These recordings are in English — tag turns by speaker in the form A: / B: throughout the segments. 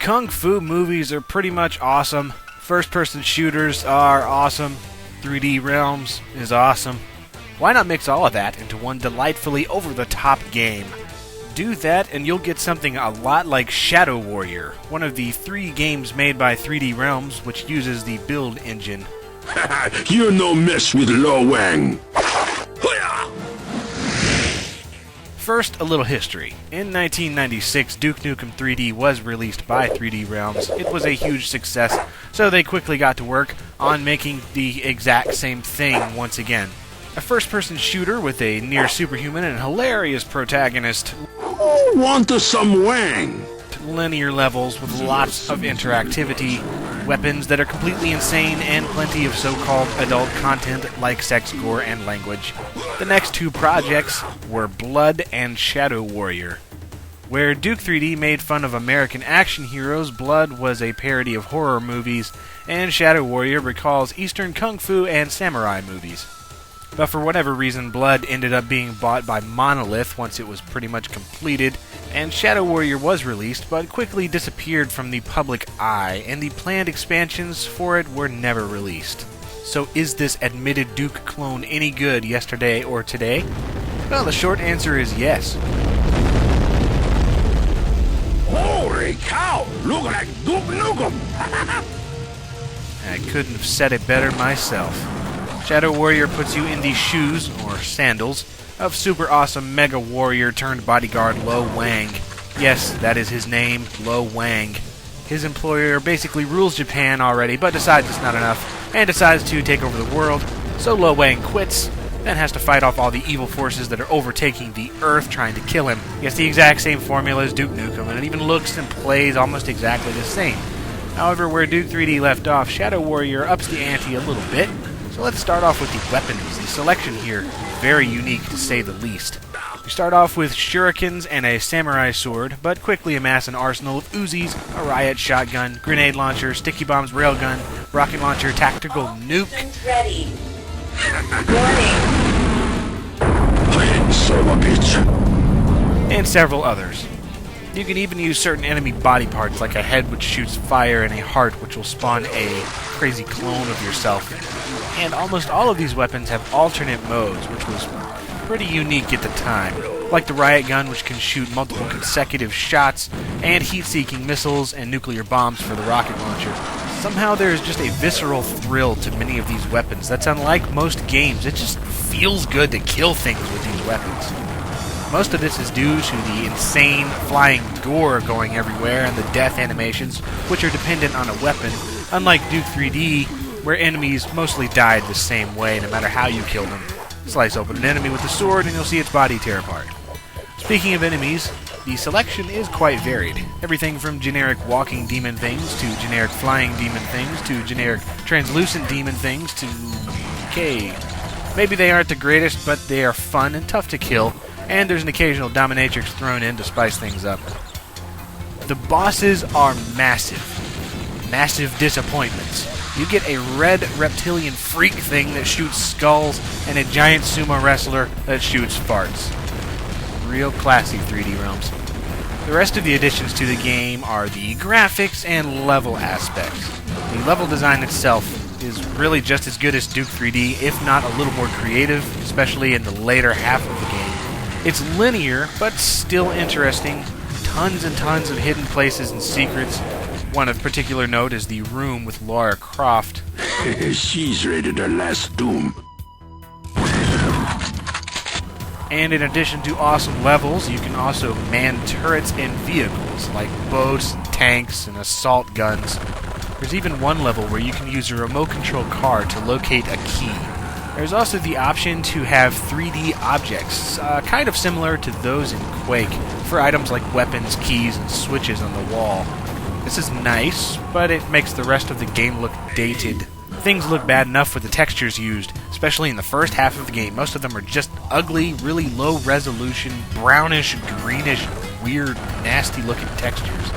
A: Kung Fu movies are pretty much awesome. First-person shooters are awesome. 3D Realms is awesome. Why not mix all of that into one delightfully over-the-top game? Do that and you'll get something a lot like Shadow Warrior, one of the 3 games made by 3D Realms which uses the build engine.
B: You're no mess with Lo Wang.
A: First, a little history. In 1996, Duke Nukem 3D was released by 3D Realms. It was a huge success, so they quickly got to work on making the exact same thing once again. A first-person shooter with a near-superhuman and hilarious protagonist.
B: Want some Wang?
A: Linear levels with lots of interactivity, weapons that are completely insane, and plenty of so-called adult content like sex, gore, and language. The next 2 projects were Blood and Shadow Warrior. Where Duke 3D made fun of American action heroes, Blood was a parody of horror movies, and Shadow Warrior recalls Eastern Kung Fu and samurai movies. But for whatever reason, Blood ended up being bought by Monolith once it was pretty much completed, and Shadow Warrior was released, but quickly disappeared from the public eye, and the planned expansions for it were never released. So is this admitted Duke clone any good yesterday or today? Well, the short answer is yes.
B: Holy cow! Look like Duke Nukem!
A: I couldn't have said it better myself. Shadow Warrior puts you in the shoes, or sandals, of super awesome mega warrior turned bodyguard Lo Wang. Yes, that is his name, Lo Wang. His employer basically rules Japan already, but decides it's not enough, and decides to take over the world, so Lo Wang quits, then has to fight off all the evil forces that are overtaking the Earth trying to kill him. He has the exact same formula as Duke Nukem, and it even looks and plays almost exactly the same. However, where Duke 3D left off, Shadow Warrior ups the ante a little bit. So let's start off with the weapons. The selection here is very unique to say the least. You start off with shurikens and a samurai sword, but quickly amass an arsenal of Uzis, a riot shotgun, grenade launcher, sticky bombs railgun, rocket launcher, tactical nuke.
C: Ready. Warning.
B: Son of a bitch.
A: And several others. You can even use certain enemy body parts like a head which shoots fire and a heart which will spawn a crazy clone of yourself. And almost all of these weapons have alternate modes, which was pretty unique at the time. Like the riot gun, which can shoot multiple consecutive shots, and heat-seeking missiles and nuclear bombs for the rocket launcher. Somehow there is just a visceral thrill to many of these weapons that's unlike most games. It just feels good to kill things with these weapons. Most of this is due to the insane flying gore going everywhere and the death animations, which are dependent on a weapon, unlike Duke 3D, where enemies mostly died the same way no matter how you killed them. Slice open an enemy with a sword and you'll see its body tear apart. Speaking of enemies, the selection is quite varied. Everything from generic walking demon things to generic flying demon things to generic translucent demon things to... okay, maybe they aren't the greatest, but they are fun and tough to kill, and there's an occasional dominatrix thrown in to spice things up. The bosses are massive. Massive disappointments. You get a red reptilian freak thing that shoots skulls and a giant sumo wrestler that shoots farts. Real classy 3D Realms. The rest of the additions to the game are the graphics and level aspects. The level design itself is really just as good as Duke 3D, if not a little more creative, especially in the later half of the game. It's linear, but still interesting. Tons and tons of hidden places and secrets. One of particular note is the room with Lara Croft.
B: She's rated her last doom.
A: And in addition to awesome levels, you can also man turrets and vehicles, like boats, tanks, and assault guns. There's even one level where you can use a remote control car to locate a key. There's also the option to have 3D objects, kind of similar to those in Quake, for items like weapons, keys, and switches on the wall. This is nice, but it makes the rest of the game look dated. Things look bad enough with the textures used, especially in the first half of the game. Most of them are just ugly, really low resolution, brownish, greenish, weird, nasty looking textures.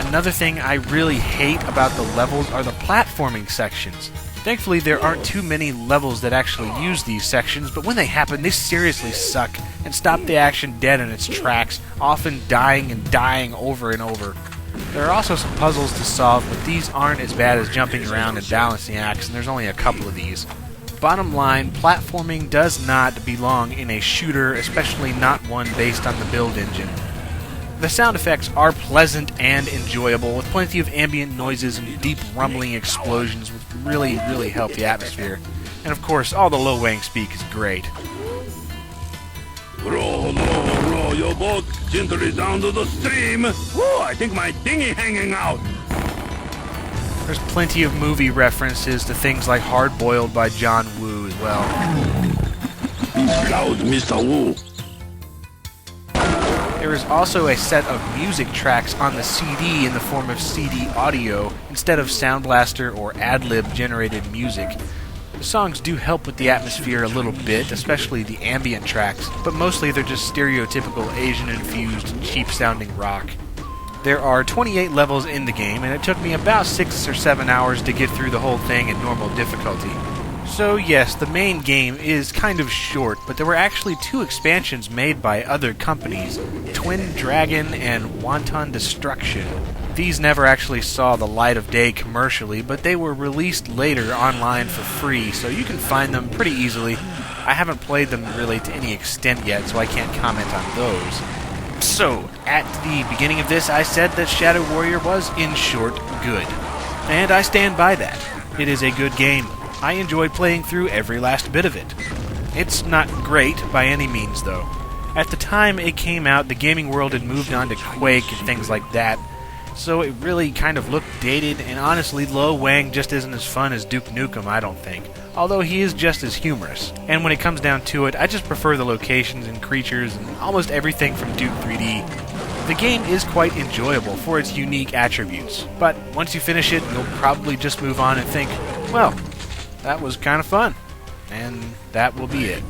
A: Another thing I really hate about the levels are the platforming sections. Thankfully, there aren't too many levels that actually use these sections, but when they happen, they seriously suck and stop the action dead in its tracks, often dying and dying over and over. There are also some puzzles to solve, but these aren't as bad as jumping around and balancing acts, and there's only a couple of these. Bottom line, platforming does not belong in a shooter, especially not one based on the build engine. The sound effects are pleasant and enjoyable, with plenty of ambient noises and deep rumbling explosions, which really help the atmosphere. And of course, all the Lo Wang speak is great.
B: Row your boat gently down to the stream. Whoa, I think my dinghy hanging out.
A: There's plenty of movie references to things like Hard Boiled by John Woo as well.
B: Loud, Mr. Wu.
A: There is also a set of music tracks on the CD in the form of CD audio instead of Sound Blaster or ad-lib generated music. The songs do help with the atmosphere a little bit, especially the ambient tracks, but mostly they're just stereotypical Asian-infused, cheap-sounding rock. There are 28 levels in the game, and it took me about 6 or 7 hours to get through the whole thing in normal difficulty. So yes, the main game is kind of short, but there were actually 2 expansions made by other companies, Twin Dragon and Wanton Destruction. These never actually saw the light of day commercially, but they were released later online for free, so you can find them pretty easily. I haven't played them really to any extent yet, so I can't comment on those. So, at the beginning of this, I said that Shadow Warrior was, in short, good. And I stand by that. It is a good game. I enjoyed playing through every last bit of it. It's not great by any means, though. At the time it came out, the gaming world had moved on to Quake and things like that, so it really kind of looked dated, and honestly, Lo Wang just isn't as fun as Duke Nukem, I don't think. Although he is just as humorous. And when it comes down to it, I just prefer the locations and creatures and almost everything from Duke 3D. The game is quite enjoyable for its unique attributes, but once you finish it, you'll probably just move on and think, well, that was kind of fun. And that will be it.